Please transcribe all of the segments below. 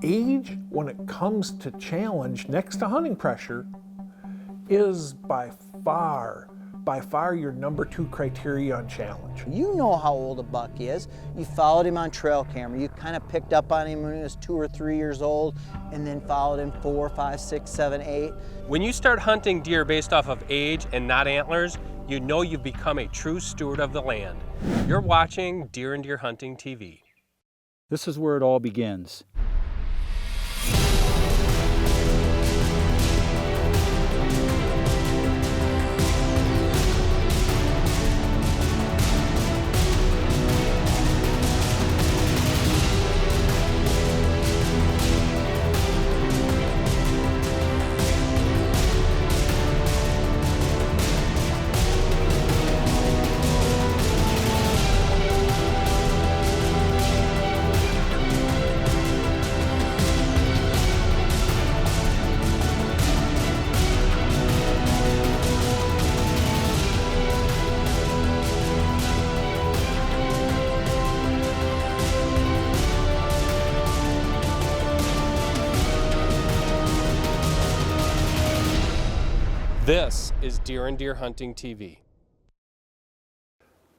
age, when it comes to challenge next to hunting pressure, is by far your number 2 criteria on challenge. You know how old a buck is. You followed him on trail camera. You kind of picked up on him when he was 2 or 3 years old, and then followed him 4, 5, 6, 7, 8. When you start hunting deer based off of age and not antlers, you know you've become a true steward of the land. You're watching Deer and Deer Hunting TV. This is where it all begins. This is Deer and Deer Hunting TV.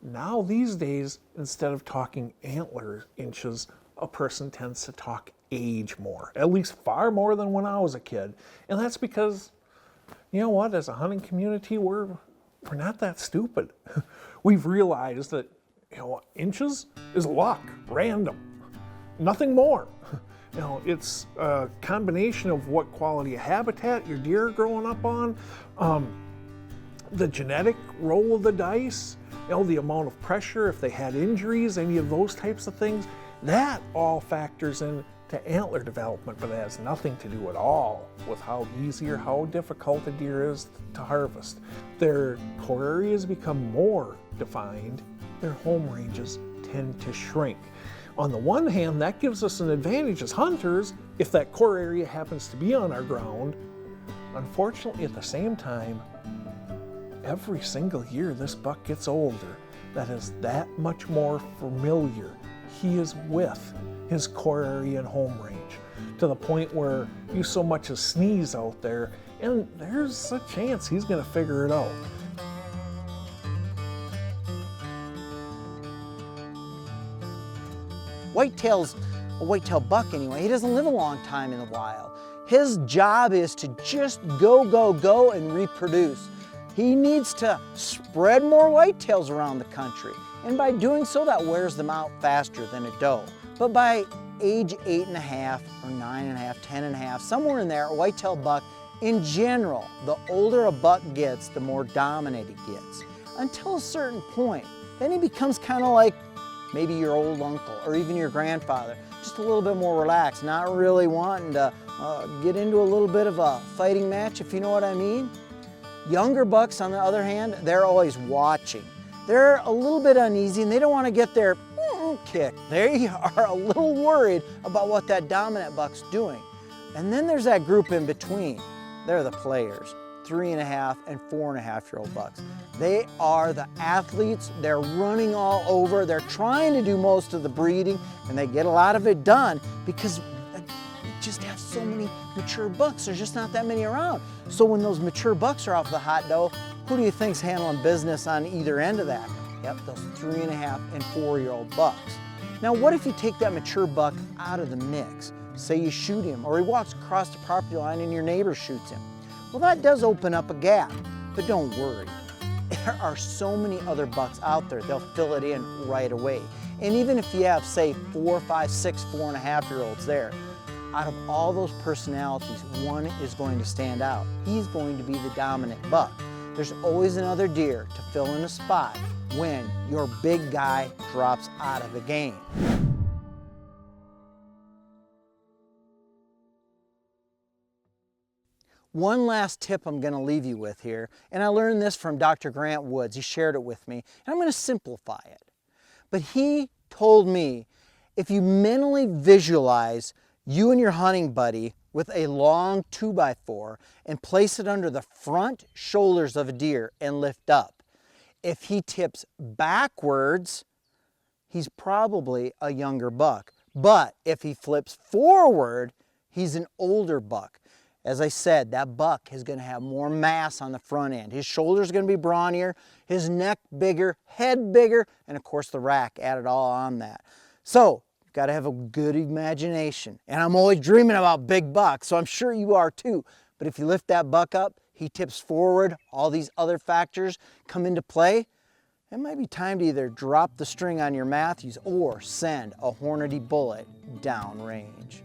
Now these days, instead of talking antler inches, a person tends to talk age more, at least far more than when I was a kid. And that's because, you know what, as a hunting community, we're not that stupid. We've realized that, you know, inches is luck, random, nothing more. You know, it's a combination of what quality of habitat your deer are growing up on, the genetic roll of the dice, you know, the amount of pressure, if they had injuries, any of those types of things. That all factors into antler development, but it has nothing to do at all with how easy or how difficult a deer is to harvest. Their core areas become more defined, their home ranges tend to shrink. On the one hand, that gives us an advantage as hunters if that core area happens to be on our ground. Unfortunately, at the same time, every single year this buck gets older, that is that much more familiar he is with his core area and home range, to the point where you so much as sneeze out there and there's a chance he's going to figure it out. Whitetail's a whitetail buck anyway. He doesn't live a long time in the wild. His job is to just go, go, go and reproduce. He needs to spread more whitetails around the country. And by doing so, that wears them out faster than a doe. But by age 8.5 or 9.5, 10.5, somewhere in there, a whitetail buck, in general, the older a buck gets, the more dominant it gets. Until a certain point. Then he becomes kind of like maybe your old uncle or even your grandfather, just a little bit more relaxed, not really wanting to get into a little bit of a fighting match, if you know what I mean. Younger bucks, on the other hand, they're always watching. They're a little bit uneasy and they don't want to get their kick. They are a little worried about what that dominant buck's doing. And then there's that group in between. They're the players. 3.5 and 4.5-year-old bucks. They are the athletes. They're running all over. They're trying to do most of the breeding, and they get a lot of it done because we just have so many mature bucks. There's just not that many around. So when those mature bucks are off the hot dough, who do you think's handling business on either end of that? Yep, those 3.5 and 4-year-old bucks. Now, what if you take that mature buck out of the mix? Say you shoot him, or he walks across the property line and your neighbor shoots him. Well, that does open up a gap, but don't worry. There are so many other bucks out there, they'll fill it in right away. And even if you have, say, 4, 5, 6, 4.5-year-olds there, out of all those personalities, one is going to stand out. He's going to be the dominant buck. There's always another deer to fill in a spot when your big guy drops out of the game. One last tip I'm going to leave you with here, and I learned this from Dr. Grant Woods. He shared it with me, and I'm going to simplify it. But he told me, if you mentally visualize you and your hunting buddy with a long 2x4 and place it under the front shoulders of a deer and lift up, if he tips backwards, he's probably a younger buck. But if he flips forward, he's an older buck. As I said, that buck is going to have more mass on the front end. His shoulders are going to be brawnier, his neck bigger, head bigger, and of course the rack added all on that. So you've got to have a good imagination. And I'm always dreaming about big bucks, so I'm sure you are too. But if you lift that buck up, he tips forward, all these other factors come into play, it might be time to either drop the string on your Matthews or send a Hornady bullet downrange.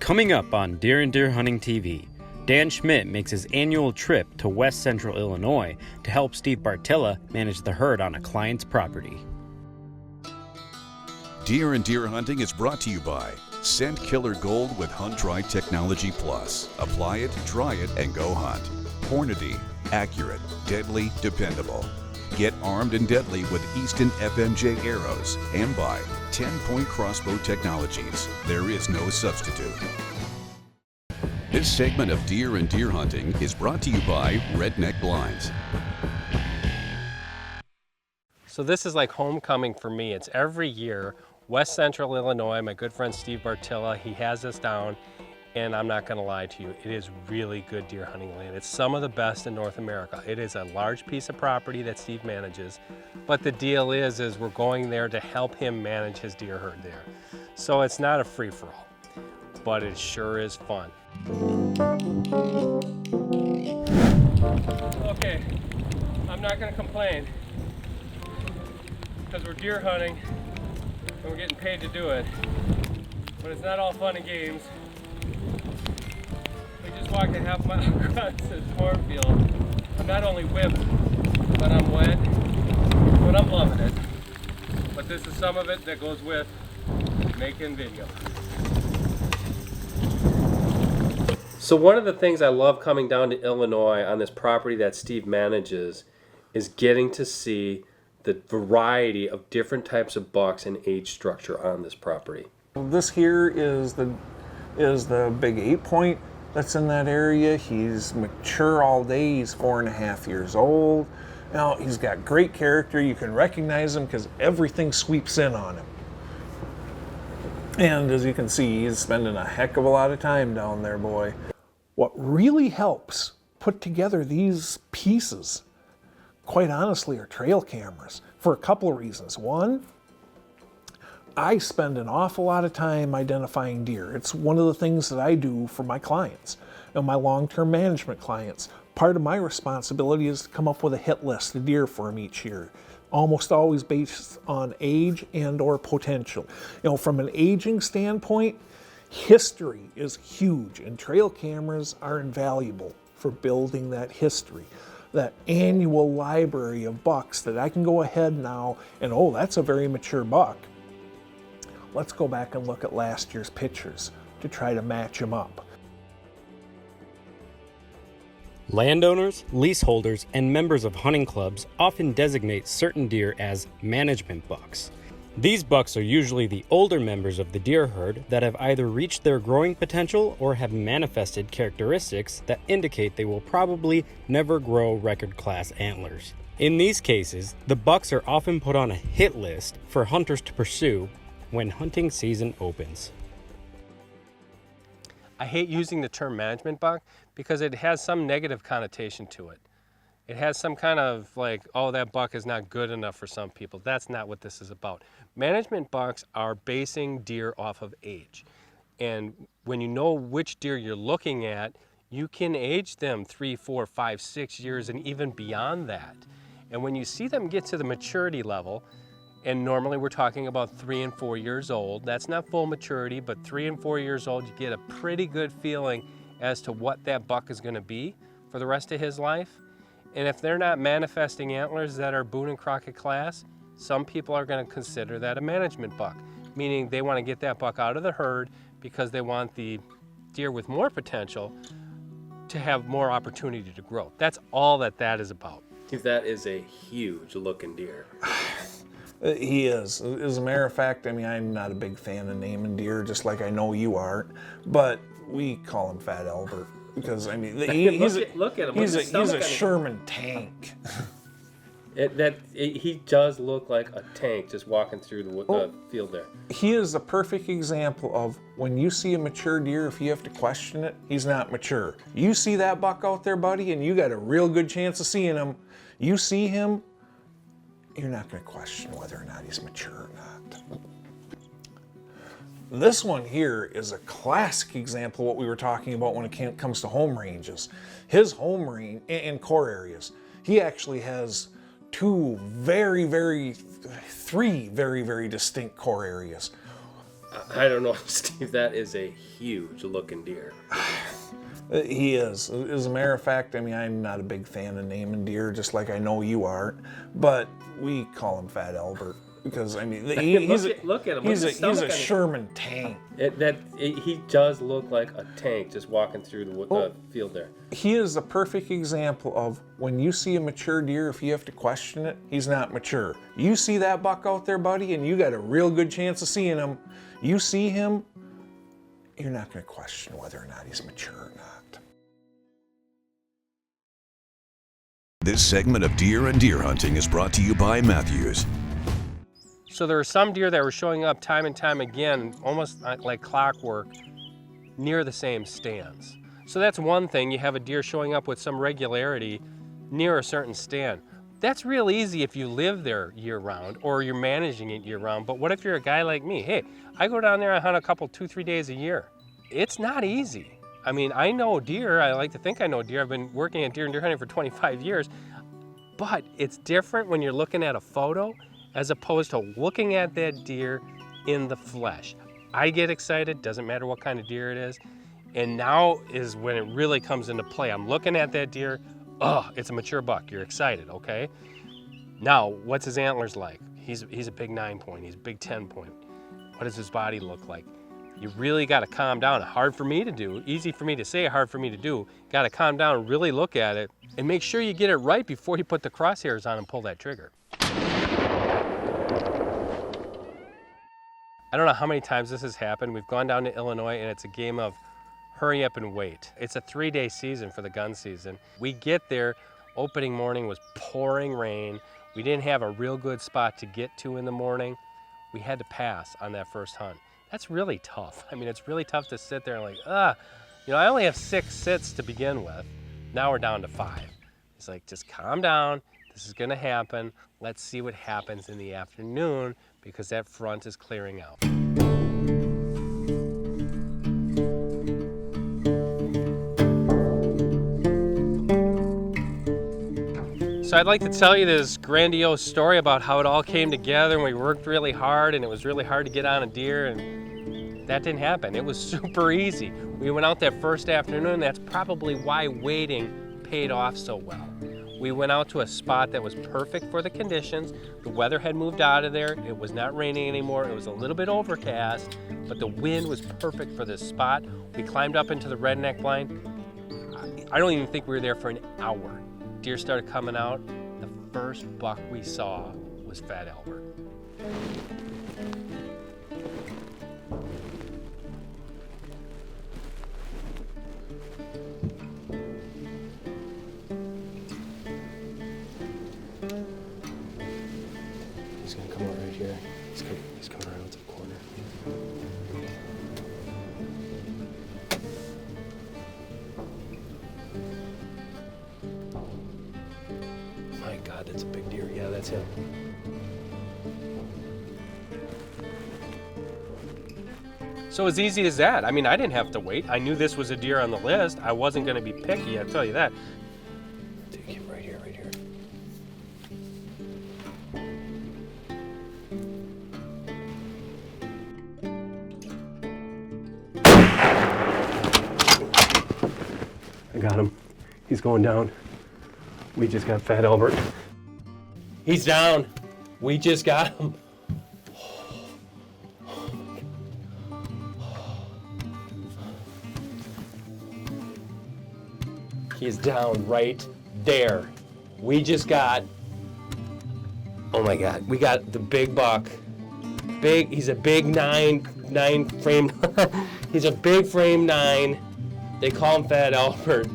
Coming up on Deer and Deer Hunting TV, Dan Schmidt makes his annual trip to West Central Illinois to help Steve Bartilla manage the herd on a client's property. Deer and Deer Hunting is brought to you by Scent Killer Gold with Hunt Dry Technology Plus. Apply it, try it, and go hunt. Hornady, accurate, deadly, dependable. Get armed and deadly with Easton FMJ arrows, and by 10-Point Crossbow Technologies. There is no substitute. This segment of Deer and Deer Hunting is brought to you by Redneck Blinds. So this is like homecoming for me. It's every year, West Central Illinois, my good friend Steve Bartilla, he has us down, and I'm not gonna lie to you, it is really good deer hunting land. It's some of the best in North America. It is a large piece of property that Steve manages, but the deal is we're going there to help him manage his deer herd there. So it's not a free-for-all, but it sure is fun. Okay, I'm not gonna complain, because we're deer hunting and we're getting paid to do it, but it's not all fun and games. We just walked a half mile across this cornfield. I'm not only whipped, but I'm wet, but I'm loving it. But this is some of it that goes with making video. So one of the things I love coming down to Illinois on this property that Steve manages is getting to see the variety of different types of bucks and age structure on this property. This here is the big 8-point that's in that area. He's mature all day. He's 4.5 years old. Now, he's got great character. You can recognize him because everything sweeps in on him. And as you can see, he's spending a heck of a lot of time down there, boy. What really helps put together these pieces, quite honestly, are trail cameras for a couple of reasons. One, I spend an awful lot of time identifying deer. It's one of the things that I do for my clients and my long-term management clients. Part of my responsibility is to come up with a hit list of deer for them each year, almost always based on age and or potential. You know, from an aging standpoint, history is huge, and trail cameras are invaluable for building that history, that annual library of bucks that I can go ahead now and, oh, that's a very mature buck. Let's go back and look at last year's pictures to try to match them up. Landowners, leaseholders, and members of hunting clubs often designate certain deer as management bucks. These bucks are usually the older members of the deer herd that have either reached their growing potential or have manifested characteristics that indicate they will probably never grow record-class antlers. In these cases, the bucks are often put on a hit list for hunters to pursue when hunting season opens. I hate using the term management buck because it has some negative connotation to it. It has some kind of like, oh, that buck is not good enough for some people. That's not what this is about. Management bucks are basing deer off of age. And when you know which deer you're looking at, you can age them 3, 4, 5, 6 years and even beyond that. And when you see them get to the maturity level, and normally we're talking about 3 and 4 years old, that's not full maturity, but 3 and 4 years old, you get a pretty good feeling as to what that buck is going to be for the rest of his life. And if they're not manifesting antlers that are Boone and Crockett class, some people are going to consider that a management buck, meaning they want to get that buck out of the herd because they want the deer with more potential to have more opportunity to grow. That's all that is about. That is a huge looking deer. He is. As a matter of fact, I mean, I'm not a big fan of naming deer, just like I know you aren't, but we call him Fat Albert because, I mean, he's a Sherman tank. He does look like a tank just walking through the field there. He is a perfect example of when you see a mature deer, if you have to question it, he's not mature. You see that buck out there, buddy, and you got a real good chance of seeing him. You see him, you're not going to question whether or not he's mature or not. This one here is a classic example of what we were talking about when it comes to home ranges. His home range and core areas, he actually has three very, very distinct core areas. I don't know, Steve, that is a huge looking deer. He is. As a matter of fact, I mean, I'm not a big fan of naming deer, just like I know you aren't, but we call him Fat Albert because, I mean, look at him. He's a Sherman tank. He does look like a tank just walking through the field there. He is a perfect example of when you see a mature deer, if you have to question it, he's not mature. You see that buck out there, buddy, and you got a real good chance of seeing him. You see him, you're not going to question whether or not he's mature or not. This segment of Deer and Deer Hunting is brought to you by Matthews. So there were some deer that were showing up time and time again, almost like clockwork, near the same stands. So that's one thing, you have a deer showing up with some regularity near a certain stand. That's real easy if you live there year-round or you're managing it year-round, but what if you're a guy like me? Hey, I go down there, I hunt a couple, 2-3 days a year. It's not easy. I mean, I know deer, I like to think I know deer. I've been working at deer and deer hunting for 25 years, but it's different when you're looking at a photo as opposed to looking at that deer in the flesh. I get excited, doesn't matter what kind of deer it is, and now is when it really comes into play. I'm looking at that deer, it's a mature buck, you're excited, okay? Now, what's his antlers like? He's a big 9-point, he's a big 10-point. What does his body look like? You really got to calm down. Hard for me to do, easy for me to say, hard for me to do. Got to calm down and really look at it and make sure you get it right before you put the crosshairs on and pull that trigger. I don't know how many times this has happened. We've gone down to Illinois and it's a game of hurry up and wait. It's a 3-day season for the gun season. We get there, opening morning was pouring rain. We didn't have a real good spot to get to in the morning. We had to pass on that first hunt. That's really tough. I mean, it's really tough to sit there and like, I only have 6 sits to begin with. Now we're down to 5. It's like, just calm down. This is gonna happen. Let's see what happens in the afternoon because that front is clearing out. So I'd like to tell you this grandiose story about how it all came together and we worked really hard and it was really hard to get on a deer and that didn't happen. It was super easy. We went out that first afternoon. That's probably why waiting paid off so well. We went out to a spot that was perfect for the conditions. The weather had moved out of there. It was not raining anymore. It was a little bit overcast, but the wind was perfect for this spot. We climbed up into the redneck blind. I don't even think we were there for an hour. Deer started coming out. The first buck we saw was Fat Albert. He's gonna come out right here. He's coming around to the corner. My God, that's a big deer. Yeah, that's him. So as easy as that. I mean, I didn't have to wait. I knew this was a deer on the list. I wasn't going to be picky, I'll tell you that. Take him right here, right here. I got him. He's going down. We just got Fat Albert. He's down. We just got him. He's down right there. We just got, oh my God, we got the big buck. He's a big 9 frame. He's a big frame 9. They call him Fat Albert.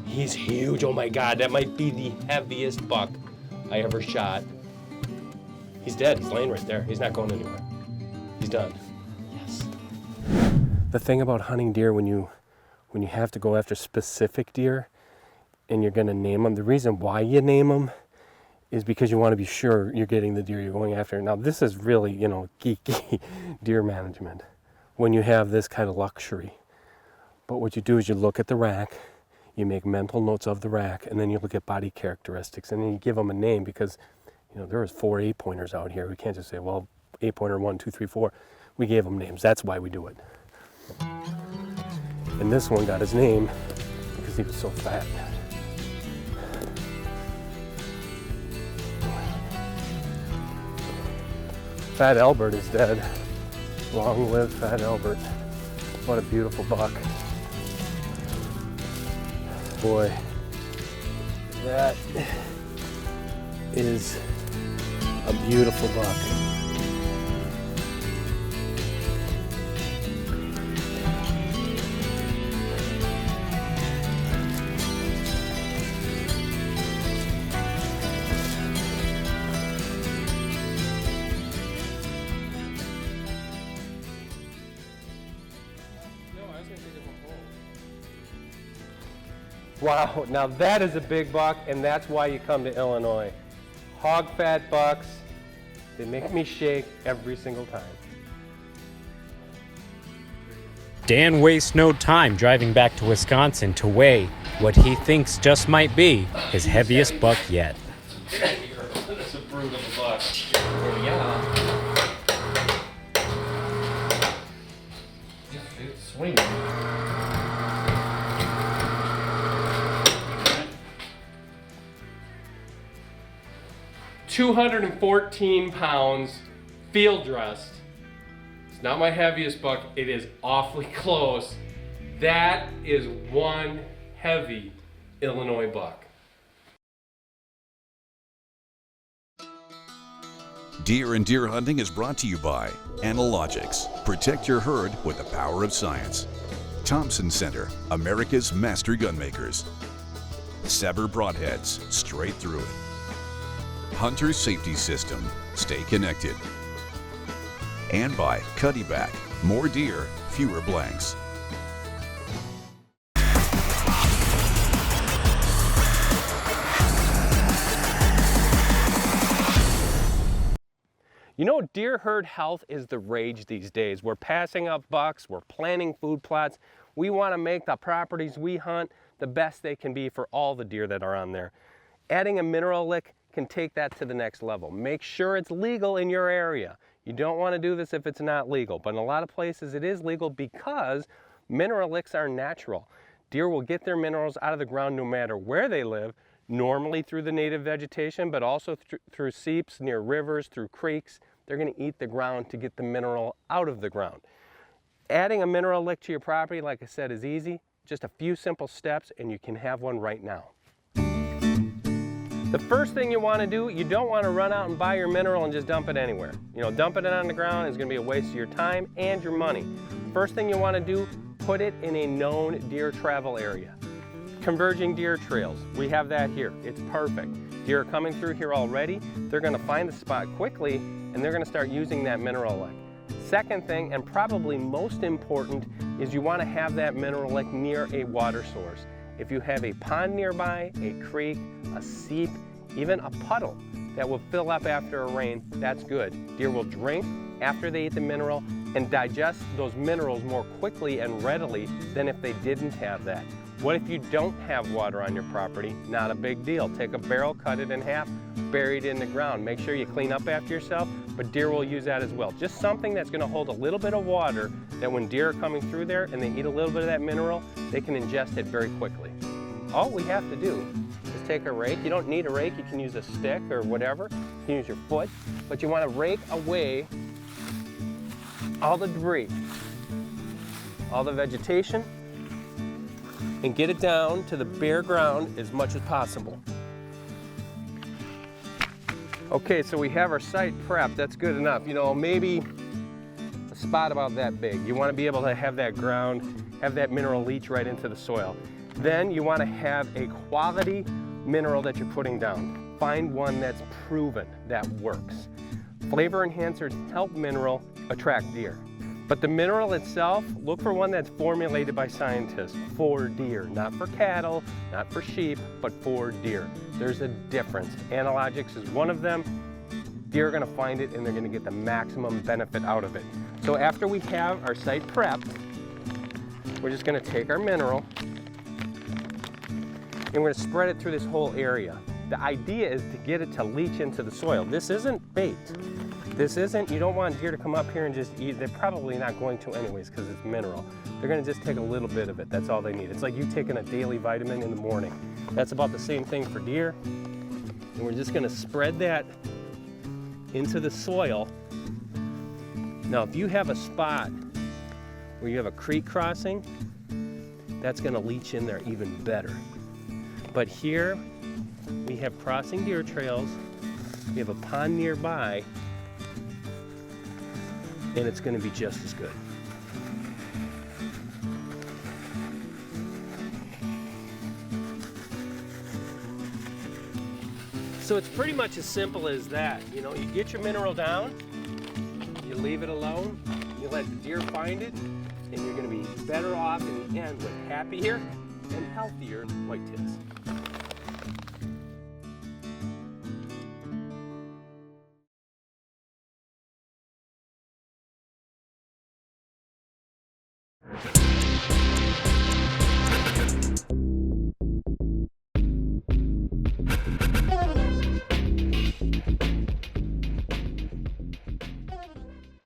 He's huge, oh my God, that might be the heaviest buck I ever shot. He's dead. He's laying right there. He's not going anywhere. He's done. Yes. The thing about hunting deer, when you have to go after specific deer and you're going to name them, the reason why you name them is because you want to be sure you're getting the deer you're going after. Now, this is really, you know, geeky deer management when you have this kind of luxury. But what you do is you look at the rack, you make mental notes of the rack, and then you look at body characteristics, and then you give them a name, because, you know, there was 4 8-pointers out here. We can't just say, well, 8-pointer 1, 2, 3, 4. We gave them names. That's why we do it. And this one got his name because he was so fat. Fat Albert is dead. Long live Fat Albert. What a beautiful buck. Boy, that is a beautiful buck. Wow, now that is a big buck, and that's why you come to Illinois. Hog fat bucks, they make me shake every single time. Dan wastes no time driving back to Wisconsin to weigh what he thinks just might be his heaviest buck yet. That's a brute of a buck. Yeah. It's swinging. 214 pounds, field dressed. It's not my heaviest buck, it is awfully close. That is one heavy Illinois buck. Deer and Deer Hunting is brought to you by Analogics. Protect your herd with the power of science. Thompson Center, America's master gunmakers. Sever broadheads straight through it. Hunter Safety System. Stay connected. And by Cuddyback. More deer, fewer blanks. You know, deer herd health is the rage these days. We're passing up bucks, we're planting food plots. We want to make the properties we hunt the best they can be for all the deer that are on there. Adding a mineral lick can take that to the next level. Make sure it's legal in your area. You don't want to do this if it's not legal, but in a lot of places it is legal because mineral licks are natural. Deer will get their minerals out of the ground no matter where they live, normally through the native vegetation, but also through seeps, near rivers, through creeks. They're going to eat the ground to get the mineral out of the ground. Adding a mineral lick to your property, like I said, is easy. Just a few simple steps and you can have one right now. The first thing you want to do, you don't want to run out and buy your mineral and just dump it anywhere. You know, dumping it on the ground is going to be a waste of your time and your money. First thing you want to do, put it in a known deer travel area. Converging deer trails, we have that here. It's perfect. Deer are coming through here already. They're going to find the spot quickly and they're going to start using that mineral lick. Second thing, and probably most important, is you want to have that mineral lick near a water source. If you have a pond nearby, a creek, a seep, even a puddle that will fill up after a rain, that's good. Deer will drink after they eat the mineral and digest those minerals more quickly and readily than if they didn't have that. What if you don't have water on your property? Not a big deal. Take a barrel, cut it in half, bury it in the ground. Make sure you clean up after yourself, but deer will use that as well. Just something that's going to hold a little bit of water that when deer are coming through there and they eat a little bit of that mineral, they can ingest it very quickly. All we have to do is take a rake. You don't need a rake, you can use a stick or whatever. You can use your foot, but you want to rake away all the debris, all the vegetation, and get it down to the bare ground as much as possible. Okay, so we have our site prepped. That's good enough. You know, maybe a spot about that big. You want to be able to have that ground, have that mineral leach right into the soil. Then you want to have a quality mineral that you're putting down. find one that's proven, that works. Flavor enhancers help mineral attract deer. But the mineral itself, look for one that's formulated by scientists for deer, not for cattle, not for sheep, but for deer. There's a difference. Analogics is one of them. Deer are gonna find it and they're gonna get the maximum benefit out of it. So after we have our site prepped, we're just gonna take our mineral and we're gonna spread it through this whole area. The idea is to get it to leach into the soil. This isn't bait. This isn't, you don't want deer to come up here and just eat. They're probably not going to anyways because it's mineral. They're gonna just take a little bit of it. That's all they need. It's like you taking a daily vitamin in the morning. That's about the same thing for deer. And we're just gonna spread that into the soil. Now, if you have a spot where you have a creek crossing, that's gonna leach in there even better. But here, we have crossing deer trails, we have a pond nearby, and it's gonna be just as good. So it's pretty much as simple as that. You know, you get your mineral down, you leave it alone, you let the deer find it, and you're gonna be better off in the end with happier and healthier whitetails.